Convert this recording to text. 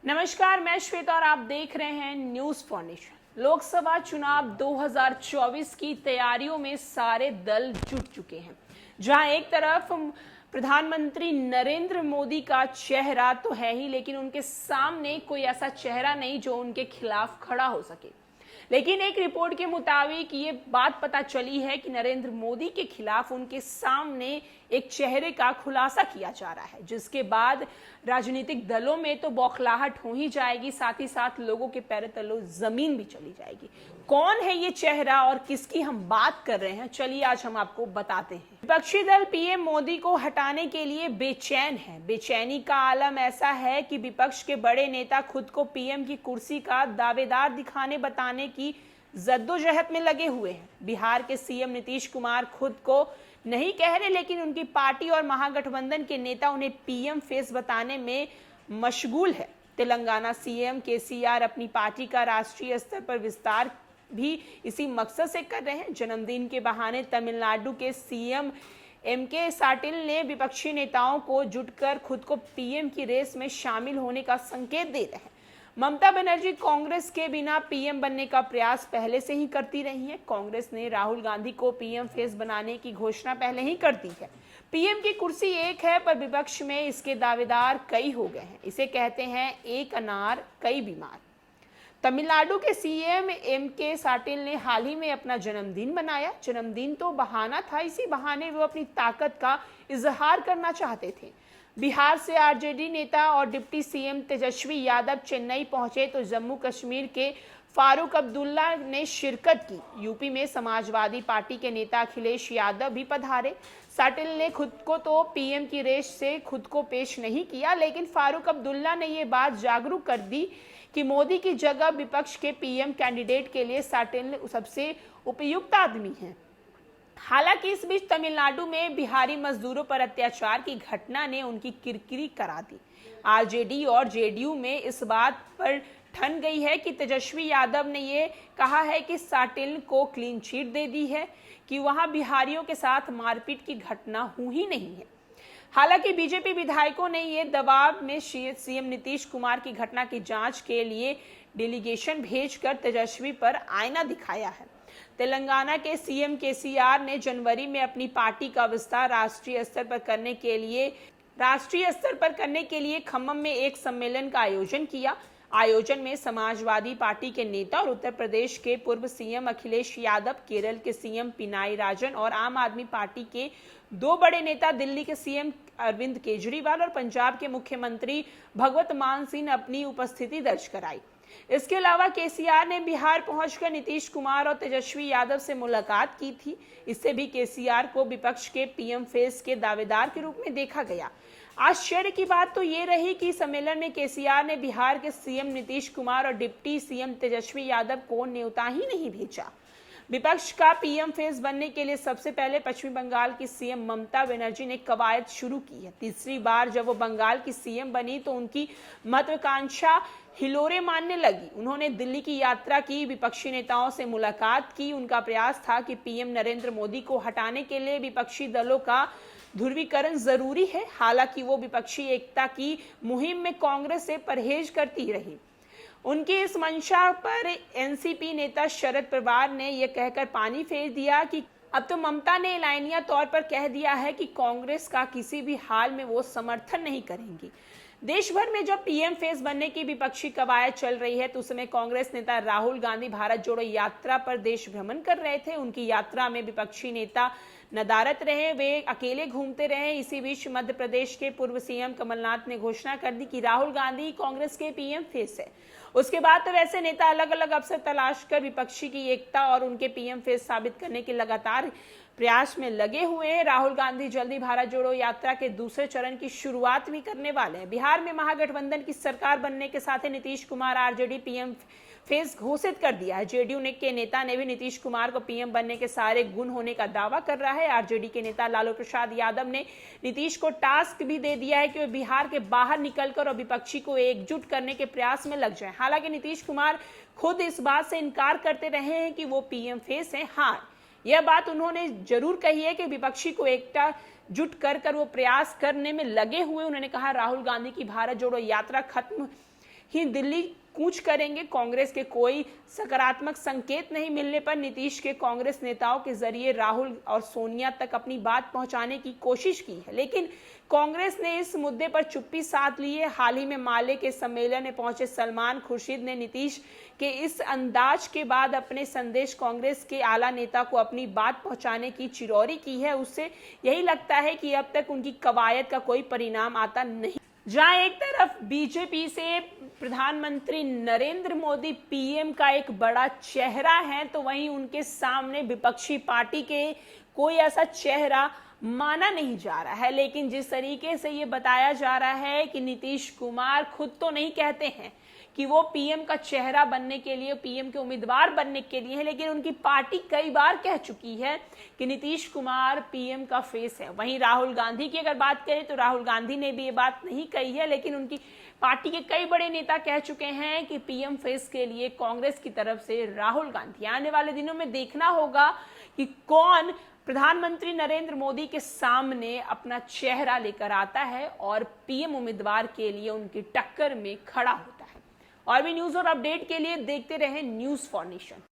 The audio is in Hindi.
नमस्कार, मैं श्वेता और आप देख रहे हैं न्यूज फाउंडेशन। लोकसभा चुनाव 2024 की तैयारियों में सारे दल जुट चुके हैं। जहां एक तरफ प्रधानमंत्री नरेंद्र मोदी का चेहरा तो है ही, लेकिन उनके सामने कोई ऐसा चेहरा नहीं जो उनके खिलाफ खड़ा हो सके। लेकिन एक रिपोर्ट के मुताबिक ये बात पता चली है कि नरेंद्र मोदी के खिलाफ उनके सामने एक चेहरे का खुलासा किया जा रहा है, जिसके बाद राजनीतिक दलों में तो बौखलाहट हो ही जाएगी, साथ ही साथ लोगों के पैरों तले जमीन भी चली जाएगी। कौन है ये चेहरा और किसकी हम बात कर रहे हैं, चलिए आज हम आपको बताते हैं। विपक्षी दल पीएम मोदी को हटाने के लिए बेचैन है। बेचैनी का आलम ऐसा है कि विपक्ष के बड़े नेता खुद को पीएम की कुर्सी का दावेदार दिखाने बताने की जद्दोजहद में लगे हुए हैं। बिहार के सीएम नीतीश कुमार खुद को नहीं कह रहे, लेकिन उनकी पार्टी और महागठबंधन के नेता उन्हें पीएम फेस बताने में मशगूल है। तेलंगाना सीएम केसीआर अपनी पार्टी का राष्ट्रीय स्तर पर विस्तार भी इसी मकसद से कर रहे हैं। जन्मदिन के बहाने तमिलनाडु के सीएम एमके साटिल ने विपक्षी नेताओं को जुटकर खुद को पीएम की रेस में शामिल होने का संकेत दे रहे हैं। ममता बनर्जी कांग्रेस के बिना पीएम बनने का प्रयास पहले से ही करती रही है। कांग्रेस ने राहुल गांधी को पीएम फेस बनाने की घोषणा पहले ही कर दी है। पीएम की कुर्सी एक है, पर विपक्ष में इसके दावेदार कई हो गए हैं। इसे कहते हैं एक अनार कई बीमार। तमिलनाडु के सीएम एमके साटिल ने हाल ही में अपना जन्मदिन मनाया। जन्मदिन तो बहाना था, इसी बहाने वो अपनी ताकत का इजहार करना चाहते थे। बिहार से आरजेडी नेता और डिप्टी सीएम तेजस्वी यादव चेन्नई पहुंचे तो जम्मू कश्मीर के फारूक अब्दुल्ला ने शिरकत की। यूपी में समाजवादी पार्टी के नेता अखिलेश यादव भी पधारे। साटिल ने खुद को तो पीएम की रेस से खुद को पेश नहीं किया, लेकिन फारूक अब्दुल्ला ने ये बात जागरूक कर दी कि मोदी की जगह विपक्ष के पीएम कैंडिडेट के लिए साटिल सबसे उपयुक्त आदमी हैं। हालांकि इस बीच तमिलनाडु में बिहारी मजदूरों पर अत्याचार की घटना ने उनकी किरकिरी करा दी। आरजेडी और जेडीयू में इस बात पर ठन गई है कि तेजस्वी यादव ने ये कहा है कि साटिल को क्लीन चिट दे दी है कि वहां बिहारियों के साथ मारपीट की घटना हुई ही नहीं है। हालांकि बीजेपी विधायकों ने ये दबाव में सीएम नीतीश कुमार की घटना की जांच के लिए डेलीगेशन भेजकर तेजस्वी पर आईना दिखाया है। तेलंगाना के सीएम केसीआर ने जनवरी में अपनी पार्टी का विस्तार राष्ट्रीय स्तर पर करने के लिए खम्मम में एक सम्मेलन का आयोजन किया। आयोजन में समाजवादी पार्टी के नेता और उत्तर प्रदेश के पूर्व सीएम अखिलेश यादव, केरल के सीएम पिनाई राजन और आम आदमी पार्टी के दो बड़े नेता दिल्ली के सीएम अरविंद केजरीवाल और पंजाब के मुख्यमंत्री भगवत मान सिंह ने अपनी उपस्थिति दर्ज कराई। इसके अलावा केसीआर ने बिहार पहुंचकर नीतीश कुमार और तेजस्वी यादव से मुलाकात की थी। इससे भी केसीआर को विपक्ष के पीएम फेस के दावेदार के रूप में देखा गया। आश्चर्य की बात तो ये रही कि सम्मेलन में केसीआर ने बिहार के सीएम नीतीश कुमार और डिप्टी सीएम तेजस्वी यादव को न्योता ही नहीं भेजा। विपक्ष का पीएम फेस बनने के लिए सबसे पहले पश्चिम बंगाल की सीएम ममता बनर्जी ने कवायद शुरू की है। तीसरी बार जब वो बंगाल की सीएम बनी तो उनकी महत्वाकांक्षा हिलोरे मारने लगी। उन्होंने दिल्ली की यात्रा की, विपक्षी नेताओं से मुलाकात की। उनका प्रयास था कि पीएम नरेंद्र मोदी को हटाने के लिए विपक्षी दलों का ध्रुवीकरण जरूरी है। हालांकि वो विपक्षी एकता की मुहिम में कांग्रेस से परहेज करती रही। उनकी इस मंशा पर एनसीपी नेता शरद पवार ने यह कहकर पानी फेर दिया कि अब तो ममता ने एलानिया तौर पर कह दिया है कि कांग्रेस का किसी भी हाल में वो समर्थन नहीं करेंगी। देश भर में जब पीएम फेस बनने की विपक्षी कवायद चल रही है तो उस समय कांग्रेस नेता राहुल गांधी भारत जोड़ो यात्रा पर देश भ्रमण कर रहे थे। उनकी यात्रा में विपक्षी नेता नदारत रहे, वे अकेले घूमते रहे। इसी बीच मध्य प्रदेश के पूर्व सीएम कमलनाथ ने घोषणा कर दी कि राहुल गांधी कांग्रेस के पीएम फेस है। उसके बाद तो वैसे नेता अलग अलग अवसर तलाश कर विपक्षी की एकता और उनके पीएम फेस साबित करने के लगातार प्रयास में लगे हुए हैं। राहुल गांधी जल्दी भारत जोड़ो यात्रा के दूसरे चरण की शुरुआत भी करने वाले हैं। बिहार में महागठबंधन की सरकार बनने के साथ ही Nitish Kumar RJD PM face घोषित कर दिया है। जेडीयू के नेता ने भी नीतीश कुमार को पीएम बनने के सारे गुण होने का दावा कर रहा है। आरजेडी के नेता लालू प्रसाद यादव ने नीतीश को टास्क भी दे दिया है कि वे बिहार के बाहर निकलकर और विपक्षी को एकजुट करने के प्रयास में लग जाए। हालांकि नीतीश कुमार खुद इस बात से इनकार करते रहे हैं कि वो पीएम फेस हैं। हाँ, यह बात उन्होंने जरूर कही है कि विपक्षी को एकता जुट कर वो प्रयास करने में लगे हुए। उन्होंने कहा राहुल गांधी की भारत जोड़ो यात्रा खत्म ही दिल्ली कूच करेंगे। कांग्रेस के कोई सकारात्मक संकेत नहीं मिलने पर नीतीश के कांग्रेस नेताओं के जरिए राहुल और सोनिया तक अपनी बात पहुंचाने की कोशिश की है, लेकिन कांग्रेस ने इस मुद्दे पर चुप्पी साध ली है। हाल ही में माले के सम्मेलन में पहुंचे सलमान खुर्शीद ने नीतीश के इस अंदाज के बाद अपने संदेश कांग्रेस के आला नेता को अपनी बात पहुंचाने की चिरौरी की है। उससे यही लगता है कि अब तक उनकी कवायद का कोई परिणाम आता नहीं। जहां एक तरफ बीजेपी से प्रधानमंत्री नरेंद्र मोदी पीएम का एक बड़ा चेहरा है, तो वहीं उनके सामने विपक्षी पार्टी के कोई ऐसा चेहरा माना नहीं जा रहा है। लेकिन जिस तरीके से ये बताया जा रहा है कि नीतीश कुमार खुद तो नहीं कहते हैं कि वो पीएम का चेहरा बनने के लिए, पीएम के उम्मीदवार बनने के लिए है, लेकिन उनकी पार्टी कई बार कह चुकी है कि नीतीश कुमार पीएम का फेस है। वहीं राहुल गांधी की अगर बात करें तो राहुल गांधी ने भी ये बात नहीं कही है, लेकिन उनकी पार्टी के कई बड़े नेता कह चुके हैं कि पीएम फेस के लिए कांग्रेस की तरफ से राहुल गांधी। आने वाले दिनों में देखना होगा कि कौन प्रधानमंत्री नरेंद्र मोदी के सामने अपना चेहरा लेकर आता है और पीएम उम्मीदवार के लिए उनकी टक्कर में खड़ा होता है। और भी न्यूज और अपडेट के लिए देखते रहें न्यूज़ फॉर नेशन।